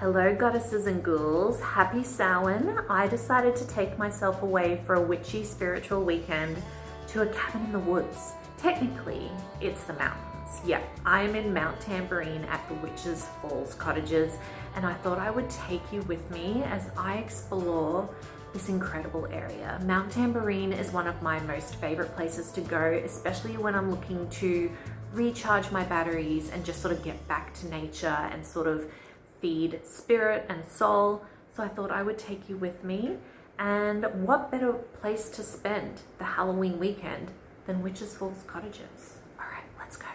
Hello goddesses and ghouls, happy Samhain. I decided to take myself away for a witchy spiritual weekend to a cabin in the woods. Technically, it's the mountains. Yeah, I am in Mount Tamborine at the Witches Falls Cottages, and I thought I would take you with me as I explore this incredible area. Mount Tamborine is one of my most favorite places to go, especially when I'm looking to recharge my batteries and just sort of get back to nature and sort of feed spirit and soul. So I thought I would take you with me. And what better place to spend the Halloween weekend than Witches Falls Cottages? All right, let's go.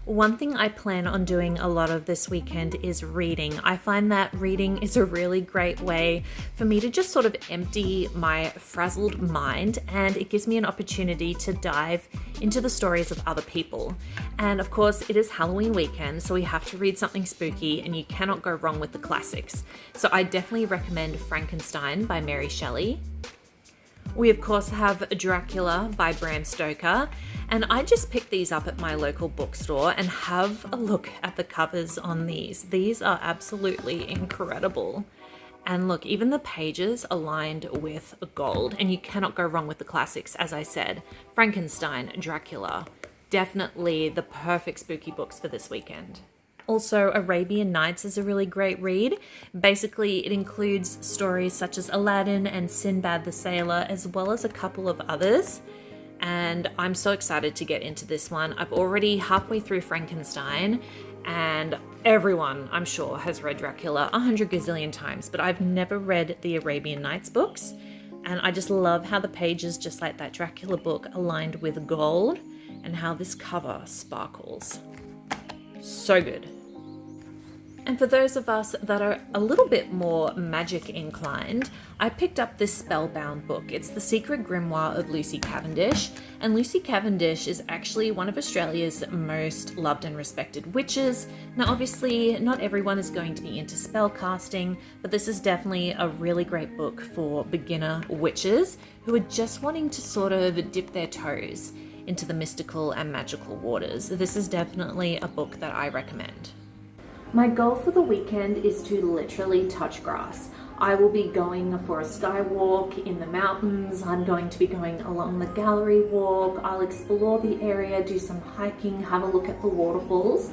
One thing I plan on doing a lot of this weekend is reading. I find that reading is a really great way for me to just sort of empty my frazzled mind, and it gives me an opportunity to dive into the stories of other people. And of course, it is Halloween weekend, so we have to read something spooky, and you cannot go wrong with the classics. So I definitely recommend Frankenstein by Mary Shelley. We of course have Dracula by Bram Stoker, and I just picked these up at my local bookstore, and have a look at the covers on these. These are absolutely incredible. And look, even the pages are lined with gold, and you cannot go wrong with the classics, as I said. Frankenstein, Dracula, definitely the perfect spooky books for this weekend. Also, Arabian Nights is a really great read. Basically, it includes stories such as Aladdin and Sinbad the Sailor, as well as a couple of others. And I'm so excited to get into this one. I've already halfway through Frankenstein, and everyone, I'm sure, has read Dracula 100 gazillion times, but I've never read the Arabian Nights books. And I just love how the pages, just like that Dracula book, aligned with gold, and how this cover sparkles. So good. And for those of us that are a little bit more magic inclined, I picked up this spellbound book. It's The Secret Grimoire of Lucy Cavendish, and Lucy Cavendish is actually one of Australia's most loved and respected witches. Now obviously not everyone is going to be into spell casting, but this is definitely a really great book for beginner witches who are just wanting to sort of dip their toes into the mystical and magical waters. This is definitely a book that I recommend. My goal for the weekend is to literally touch grass. I will be going for a sky walk in the mountains. I'm going to be going along the gallery walk. I'll explore the area, do some hiking, have a look at the waterfalls.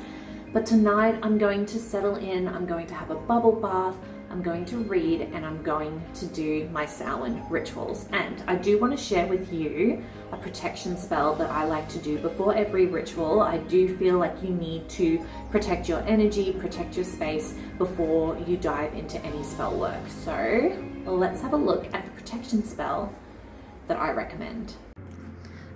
But tonight I'm going to settle in. I'm going to have a bubble bath. I'm going to read, and I'm going to do my Samhain rituals. And I do want to share with you a protection spell that I like to do before every ritual. I do feel like you need to protect your energy, protect your space before you dive into any spell work. So let's have a look at the protection spell that I recommend.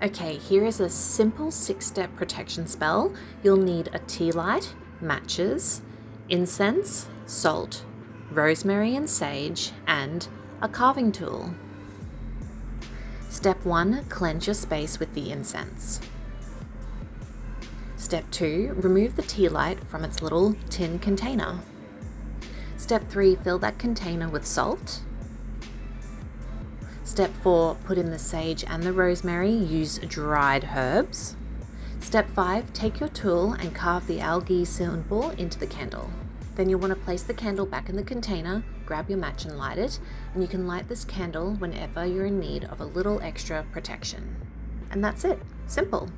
Okay, here is a simple 6-step protection spell. You'll need a tea light, matches, incense, salt, rosemary and sage, and a carving tool. Step 1, cleanse your space with the incense. Step 2, remove the tea light from its little tin container. Step 3, fill that container with salt. Step 4, put in the sage and the rosemary, use dried herbs. Step 5, take your tool and carve the algae symbol into the candle. Then you'll want to place the candle back in the container, grab your match and light it, and you can light this candle whenever you're in need of a little extra protection. And that's it. Simple.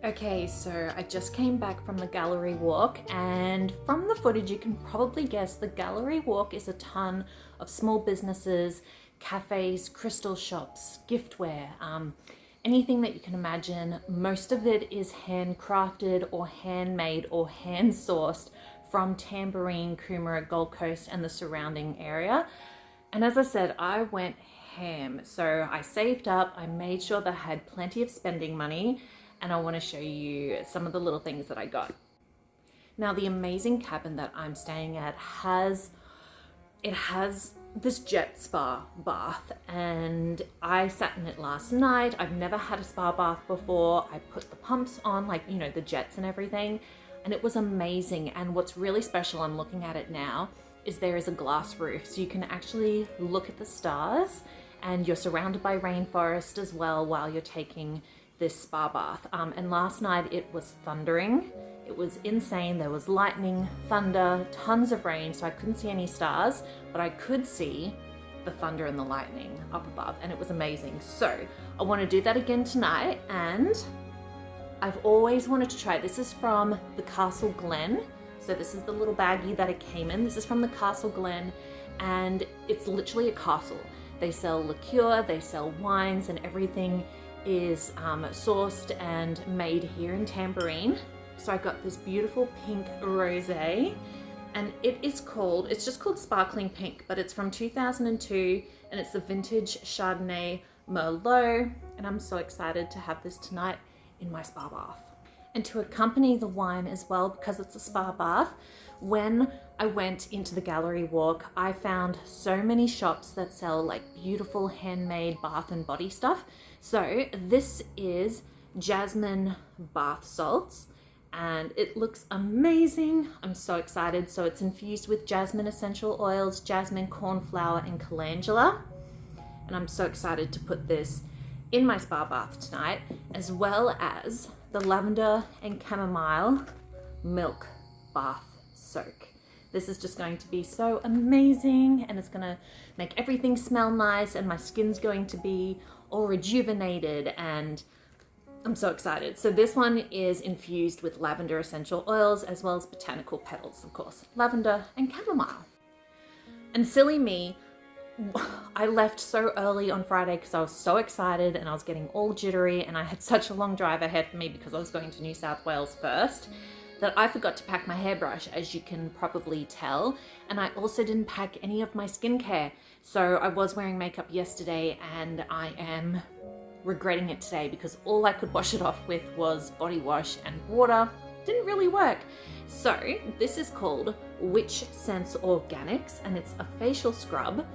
Okay, so I just came back from the gallery walk, and from the footage you can probably guess the gallery walk is a ton of small businesses, cafes, crystal shops, giftware, anything that you can imagine. Most of it is handcrafted or handmade or hand sourced from Tamborine, Coomera, Gold Coast and the surrounding area. And as I said, I went ham. So I saved up, I made sure that I had plenty of spending money, and I want to show you some of the little things that I got. Now, the amazing cabin that I'm staying at has this jet spa bath, and I sat in it last night. I've never had a spa bath before. I put the pumps on, like, you know, the jets and everything, and it was amazing. And what's really special, I'm looking at it now, is there is a glass roof, so you can actually look at the stars, and you're surrounded by rainforest as well while you're taking this spa bath. And last night it was thundering. It was insane. There was lightning, thunder, tons of rain, so I couldn't see any stars, but I could see the thunder and the lightning up above, and it was amazing. So I want to do that again tonight, and I've always wanted to try. This is from the Castle Glen. So this is the little baggie that it came in. This is from the Castle Glen, and it's literally a castle. They sell liqueur, they sell wines, and everything is sourced and made here in Tamborine. So I got this beautiful pink rosé, and it's just called Sparkling Pink, but it's from 2002, and it's the vintage Chardonnay Merlot, and I'm so excited to have this tonight in my spa bath. And to accompany the wine as well, because it's a spa bath, when I went into the gallery walk, I found so many shops that sell like beautiful handmade bath and body stuff. So this is jasmine bath salts, and it looks amazing. I'm so excited. So it's infused with jasmine essential oils, jasmine, cornflower, and calendula. And I'm so excited to put this in my spa bath tonight, as well as the lavender and chamomile milk bath soak. This is just going to be so amazing, and it's gonna make everything smell nice, and my skin's going to be all rejuvenated, and I'm so excited. So this one is infused with lavender essential oils as well as botanical petals, of course, lavender and chamomile. And silly me, I left so early on Friday because I was so excited and I was getting all jittery, and I had such a long drive ahead for me because I was going to New South Wales first, that I forgot to pack my hairbrush, as you can probably tell. And I also didn't pack any of my skincare. So I was wearing makeup yesterday, and I am regretting it today because all I could wash it off with was body wash and water. Didn't really work. So this is called Witch Sense Organics, and it's a facial scrub,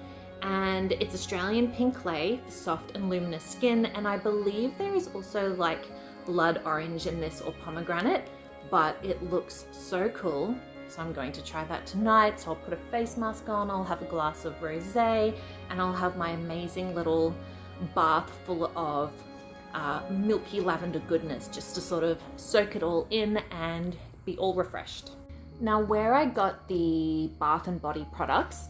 and it's Australian pink clay for soft and luminous skin. And I believe there is also like blood orange in this, or pomegranate, but it looks so cool. So I'm going to try that tonight. So I'll put a face mask on, I'll have a glass of rosé, and I'll have my amazing little bath full of milky lavender goodness, just to sort of soak it all in and be all refreshed. Now, where I got the Bath and Body products,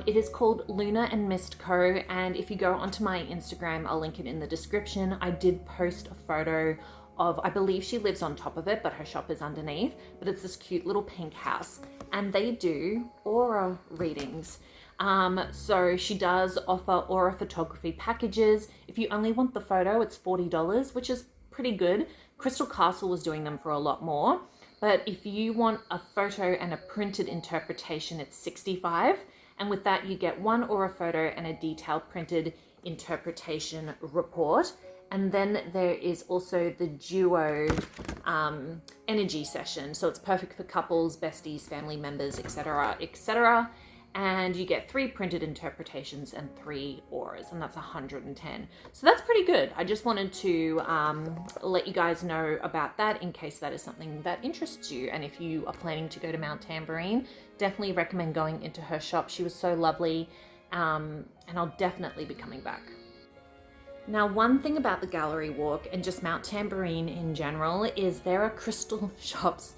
it is called Luna and Mist Co. And if you go onto my Instagram, I'll link it in the description. I did post a photo of, I believe she lives on top of it, but her shop is underneath. But it's this cute little pink house. And they do aura readings. So she does offer aura photography packages. If you only want the photo, it's $40, which is pretty good. Crystal Castle was doing them for a lot more. But if you want a photo and a printed interpretation, it's $65. And with that, you get one aura photo and a detailed printed interpretation report. And then there is also the duo energy session. So it's perfect for couples, besties, family members, etc., etc. And you get 3 printed interpretations and 3 auras, and that's 110. So that's pretty good. I just wanted to let you guys know about that in case that is something that interests you. And if you are planning to go to Mount Tamborine, definitely recommend going into her shop. She was so lovely, and I'll definitely be coming back. Now, one thing about the gallery walk and just Mount Tamborine in general is there are crystal shops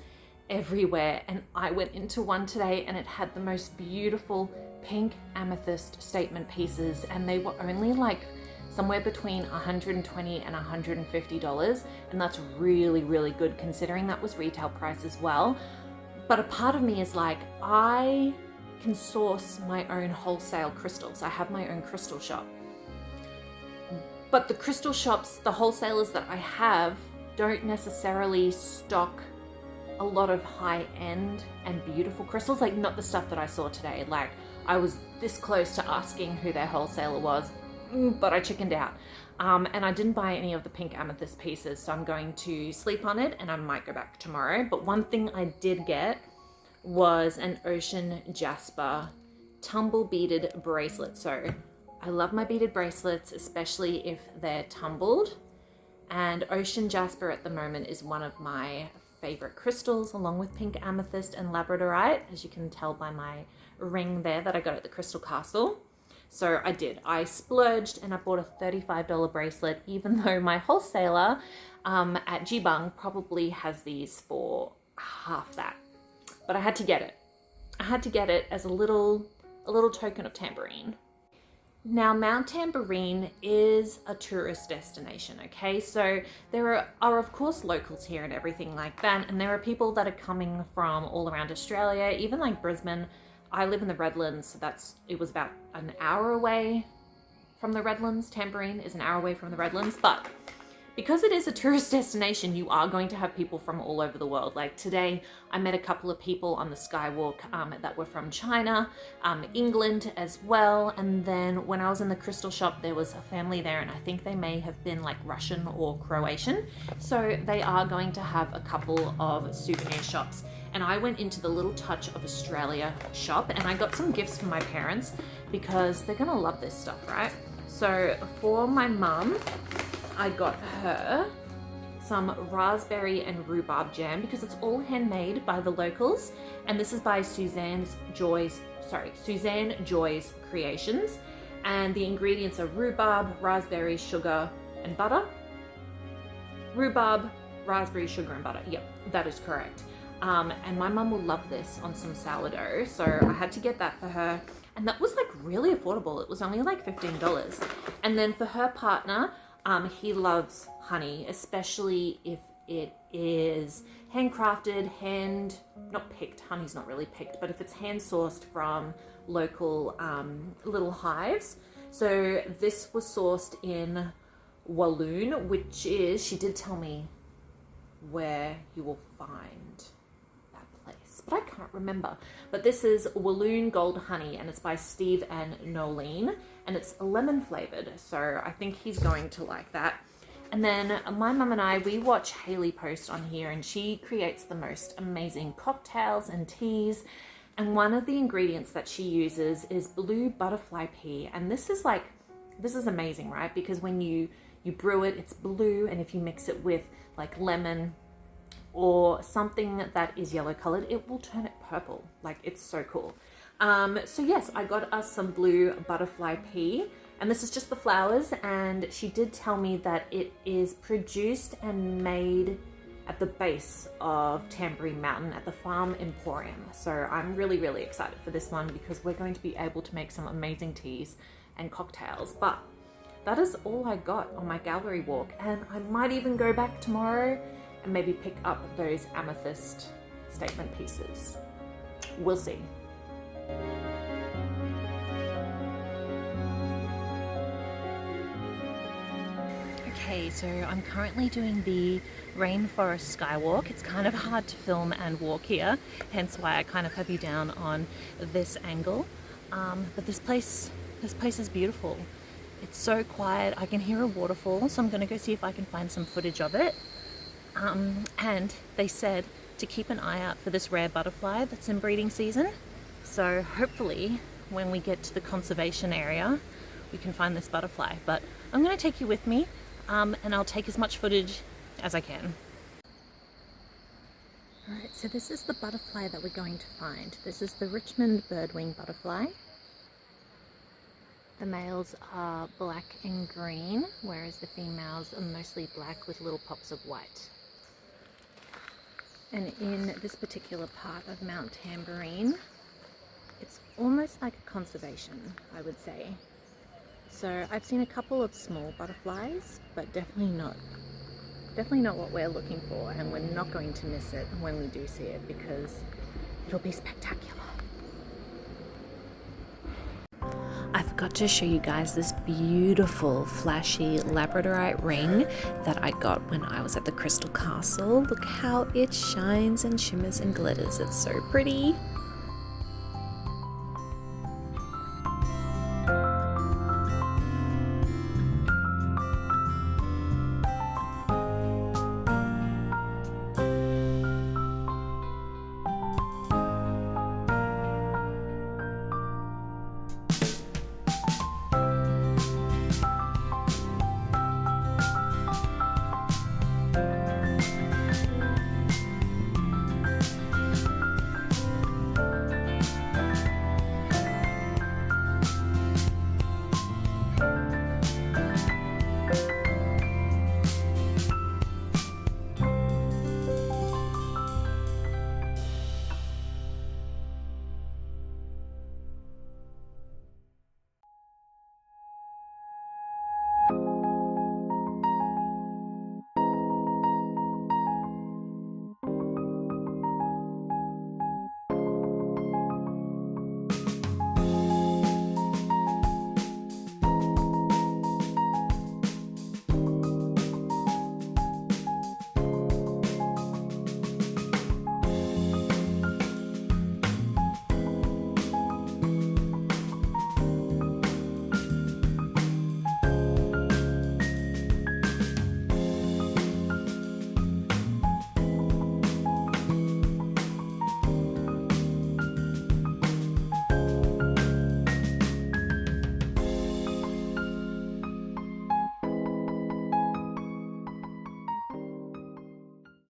everywhere, and I went into one today and it had the most beautiful pink amethyst statement pieces, and they were only like somewhere between $120 and $150, and that's really, really good considering that was retail price as well. But a part of me is like, I can source my own wholesale crystals. I have my own crystal shop, but the crystal shops, the wholesalers that I have, don't necessarily stock a lot of high-end and beautiful crystals, like not the stuff that I saw today. Like, I was this close to asking who their wholesaler was, but I chickened out. And I didn't buy any of the pink amethyst pieces, so I'm going to sleep on it and I might go back tomorrow. But one thing I did get was an ocean jasper tumble beaded bracelet. So I love my beaded bracelets, especially if they're tumbled. And ocean jasper at the moment is one of my favorite crystals, along with pink amethyst and labradorite, as you can tell by my ring there that I got at the Crystal Castle. So I splurged and I bought a $35 bracelet, even though my wholesaler at Jibang probably has these for half that. But I had to get it. I had to get it as a little token of Tamborine. Now, Mount Tamborine is a tourist destination, okay? So there are of course locals here and everything like that, and there are people that are coming from all around Australia, even like Brisbane. I live in the Redlands, so it was about an hour away from the Redlands. Tamborine is an hour away from the Redlands, but because it is a tourist destination, you are going to have people from all over the world. Like today, I met a couple of people on the Skywalk that were from China, England as well. And then when I was in the crystal shop, there was a family there, and I think they may have been like Russian or Croatian. So they are going to have a couple of souvenir shops. And I went into the Little Touch of Australia shop, and I got some gifts for my parents because they're gonna love this stuff, right? So for my mum, I got her some raspberry and rhubarb jam because it's all handmade by the locals, and this is by Suzanne Joy's Creations, and the ingredients are rhubarb, raspberry, sugar, and butter. Rhubarb, raspberry, sugar, and butter. Yep, that is correct. And my mum will love this on some sourdough, so I had to get that for her, and that was like really affordable. It was only like $15. And then for her partner, he loves honey, especially if it is handcrafted, not picked, honey's not really picked, but if it's hand sourced from local little hives. So this was sourced in Walloon, which is, she did tell me where you will find that place, but I can't remember. But this is Walloon Gold Honey, and it's by Steve and Nolene, and it's lemon flavored, so I think he's going to like that. And then my mum and I, we watch Haley post on here, and she creates the most amazing cocktails and teas. And one of the ingredients that she uses is blue butterfly pea. And this is amazing, right? Because when you brew it, it's blue, and if you mix it with like lemon or something that is yellow colored, it will turn it purple. Like, it's so cool. So yes, I got us some blue butterfly pea, And this is just the flowers, and she did tell me that it is produced and made at the base of Tamborine Mountain at the Farm Emporium. So I'm really, really excited for this one because we're going to be able to make some amazing teas and cocktails. But that is all I got on my gallery walk, and I might even go back tomorrow and maybe pick up those amethyst statement pieces. We'll see. Okay, so I'm currently doing the rainforest skywalk. It's kind of hard to film and walk here, hence why I kind of have you down on this angle. But this place is beautiful. It's so quiet. I can hear a waterfall, so I'm gonna go see if I can find some footage of it. And they said to keep an eye out for this rare butterfly that's in breeding season. So hopefully when we get to the conservation area, we can find this butterfly. But I'm gonna take you with me, and I'll take as much footage as I can. All right, so this is the butterfly that we're going to find. This is the Richmond birdwing butterfly. The males are black and green, whereas the females are mostly black with little pops of white. And in this particular part of Mount Tamborine, it's almost like a conservation, I would say. So I've seen a couple of small butterflies, but definitely not what we're looking for, and we're not going to miss it when we do see it because it'll be spectacular. I forgot to show you guys this beautiful flashy labradorite ring that I got when I was at the Crystal Castle. Look how it shines and shimmers and glitters. It's so pretty.